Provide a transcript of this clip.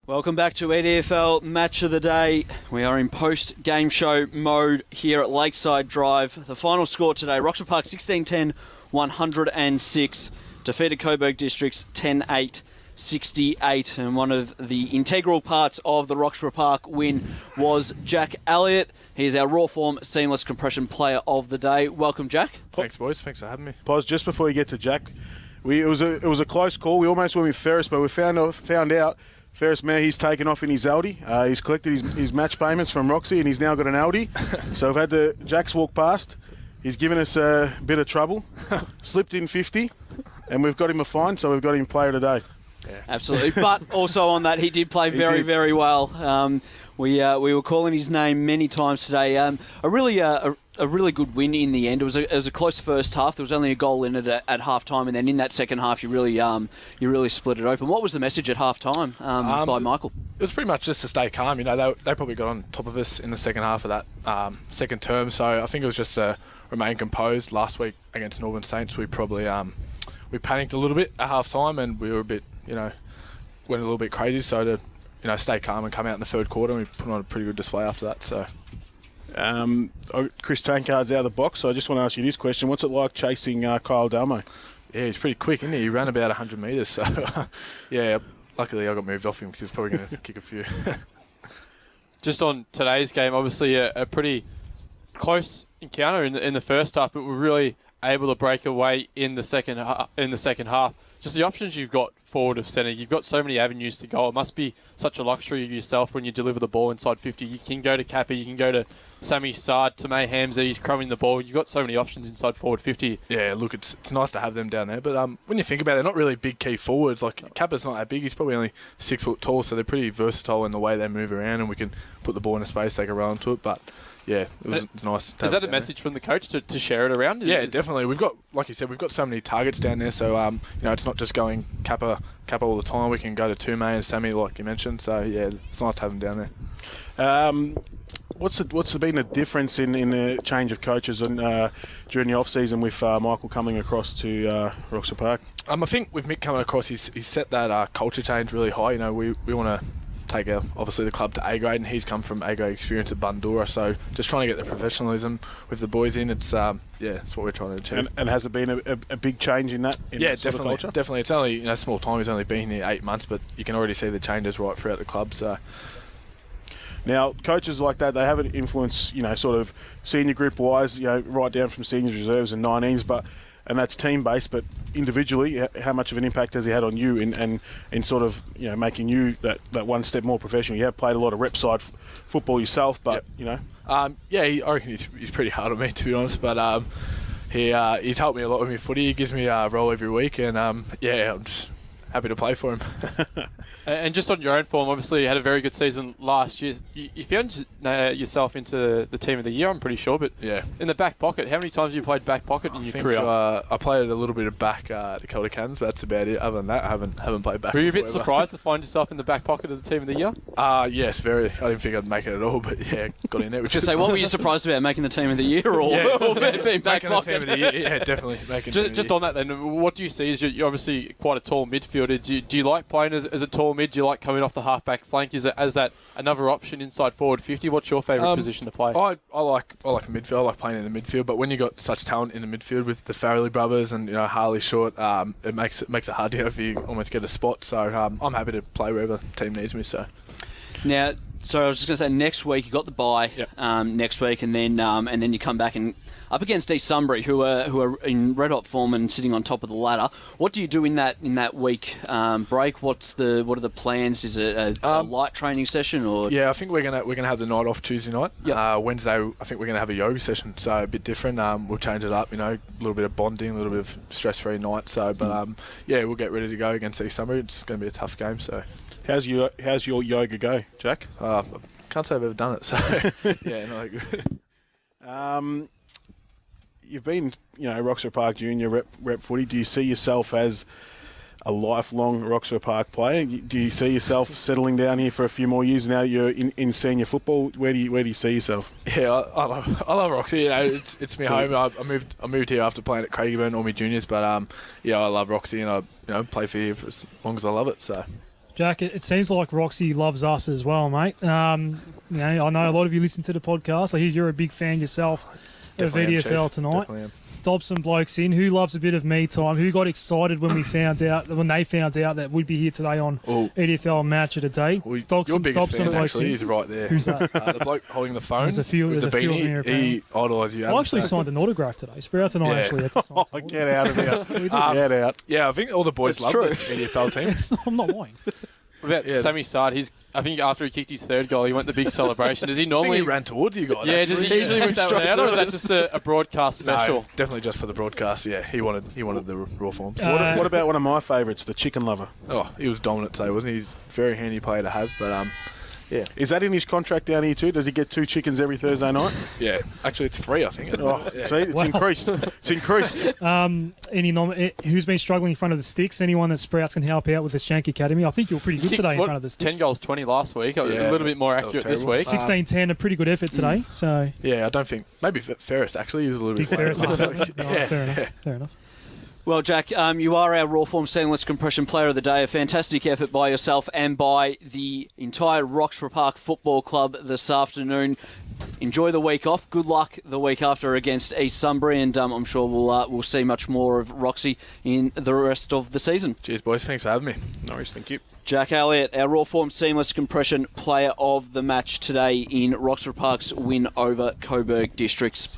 Welcome back to EDFL Match of the Day. We are in post-game show mode here at Lakeside Drive. The final score today, Roxburgh Park 16-10, 106. Defeated Coburg Districts 10-8, 68. And one of the integral parts of the Roxburgh Park win was Jack Elliott. He is our Rawform Seamless Compression Player of the Day. Welcome, Jack. Thanks, boys. Thanks for having me. Pos, just before you get to Jack, it was a close call. We almost went with Ferris, but we found out Ferris Mayer, he's taken off in his Aldi. He's collected his match payments from Roxy, and he's now got an Aldi. So we've had Jack's walk past. He's given us a bit of trouble. Slipped in 50, and we've got him a fine, so we've got him player today. Yeah. Absolutely. But also on that, he did play very well. We were calling his name many times today. A really good win in the end. It was a close first half. There was only a goal in it at half time, and then in that second half, you really split it open. What was the message at half time by Michael? It was pretty much just to stay calm. You know, they probably got on top of us in the second half of that second term. So I think it was just to remain composed. Last week against Northern Saints, we probably we panicked a little bit at half time, and we were a bit, went a little bit crazy. So to stay calm and come out in the third quarter, and we put on a pretty good display after that. So. Chris Tankard's out of the box, so I just want to ask you this question. What's it like chasing Kyle Dalmo? Yeah, he's pretty quick, isn't he? He ran about 100 metres, so yeah, luckily I got moved off him because he was probably going to kick a few. Just on today's game, obviously a pretty close encounter in the first half, but we're really able to break away in the second half. Just the options you've got forward of centre, you've got so many avenues to go. It must be such a luxury of yourself when you deliver the ball inside 50. You can go to Kappa, you can go to Sammy Sard, to May Hamza, he's crumbing the ball. You've got so many options inside forward 50. Yeah, look, it's nice to have them down there. But when you think about it, they're not really big key forwards. Like, Kappa's not that big. He's probably only 6 foot tall, so they're pretty versatile in the way they move around, and we can put the ball in a space, they can run into it. But yeah, it's nice. Is that a message from the coach to share it around? Yeah, definitely. We've got, like you said, we've got so many targets down there. So it's not just going Kappa all the time. We can go to Tumay and Sammy, like you mentioned. So yeah, it's nice to have them down there. What's been the difference in the change of coaches during the off season with Michael coming across to Roxburgh Park? I think with Mick coming across, he's set that culture change really high. We want to take obviously the club to A grade, and he's come from A grade experience at Bundoora, so just trying to get the professionalism with the boys in, it's what we're trying to achieve. And has it been a big change in that? Yeah, definitely. It's only small time. He's only been here 8 months, but you can already see the changes right throughout the club. So now coaches like that, they have an influence, sort of senior group wise, right down from seniors, reserves, and 19s, and that's team based, but individually, how much of an impact has he had on you in sort of making you that one step more professional? You have played a lot of rep side football yourself, but I reckon he's pretty hard on me, to be honest. But he's helped me a lot with my footy. He gives me a role every week, and I'm just happy to play for him. And just on your own form, obviously you had a very good season last year. You found yourself into the team of the year, I'm pretty sure. But yeah, in the back pocket, how many times have you played back pocket in your career? I played a little bit of back at the Calder Cans, but that's about it. Other than that, I haven't played back. Were you a bit surprised to find yourself in the back pocket of the team of the year? Yes, very. I didn't think I'd make it at all, but yeah, got in there. Just say, what were you surprised about making the team of the year, or being back pocket? The team of the year, yeah, definitely. Just on that then, what do you see? You're obviously quite a tall midfielder. Do you like playing as a tall mid? Do you like coming off the half-back flank? Is that another option inside forward 50? What's your favourite position to play? I like the midfield. I like playing in the midfield, but when you got such talent in the midfield with the Farrelly brothers and Harley Short, it makes it hard to if you almost get a spot. So I'm happy to play wherever the team needs me. So now, I was just going to say, next week you got the bye. Yep. Next week, and then you come back and up against East Sunbury, who are in red hot form and sitting on top of the ladder. What do you do in that week break? What are the plans? Is it a light training session, or? Yeah, I think we're gonna have the night off Tuesday night. Yep. Wednesday, I think we're gonna have a yoga session, so a bit different. We'll change it up, a little bit of bonding, a little bit of stress-free night. So, but we'll get ready to go against East Sunbury. It's gonna be a tough game. So, how's your yoga go, Jack? Can't say I've ever done it. So, yeah, no good. You've been, Roxburgh Park Junior rep footy. Do you see yourself as a lifelong Roxburgh Park player? Do you see yourself settling down here for a few more years now that you're in senior football? Where do you see yourself? Yeah, I love Roxy. It's my home. I moved here after playing at Craigieburn, all my juniors. But I love Roxy, and I play for here for as long as I love it. So. Jack, it seems like Roxy loves us as well, mate. I know a lot of you listen to the podcast. I hear you're a big fan yourself of VDFL tonight. Definitely am. Dob some blokes in. Who loves a bit of me time? Who got excited when they found out that we'd be here today on EDFL Match of the Day? Your biggest fan actually is right there. Who's that? The bloke holding the phone. There's a few with the of them beanie. here, He idolises you. I actually signed an autograph today. Sprouts and I actually had to sign some Get out of here. We did. Get out. Yeah, I think all the boys love the EDFL team. I'm not lying. About Sammy Sard, I think after he kicked his third goal, he went the big celebration. Does he I think normally he ran towards you guys. Yeah, actually. does he usually whip that one out, or is that just a broadcast special? No, definitely just for the broadcast. Yeah, he wanted the raw forms. What about one of my favourites, the chicken lover? Oh, he was dominant today, wasn't he? He's a very handy player to have, but yeah. Is that in his contract down here too? Does he get 2 chickens every Thursday night? Yeah, actually it's 3, I think. See, it's increased. It's increased. Who's been struggling in front of the sticks? Anyone that Sprouts can help out with the Shank Academy? I think you're pretty good today in front of the sticks. 10 goals, 20 last week. A little bit more accurate this week. 16-10, a pretty good effort today. So yeah, I don't think maybe Ferris actually was a little big bit. Ferris. Yeah. Fair enough. Well, Jack, you are our Rawform Seamless Compression Player of the Day. A fantastic effort by yourself and by the entire Roxburgh Park Football Club this afternoon. Enjoy the week off. Good luck the week after against East Sunbury, and I'm sure we'll see much more of Roxy in the rest of the season. Cheers, boys. Thanks for having me. No worries, thank you. Jack Elliott, our Rawform Seamless Compression Player of the Match today in Roxburgh Park's win over Coburg Districts.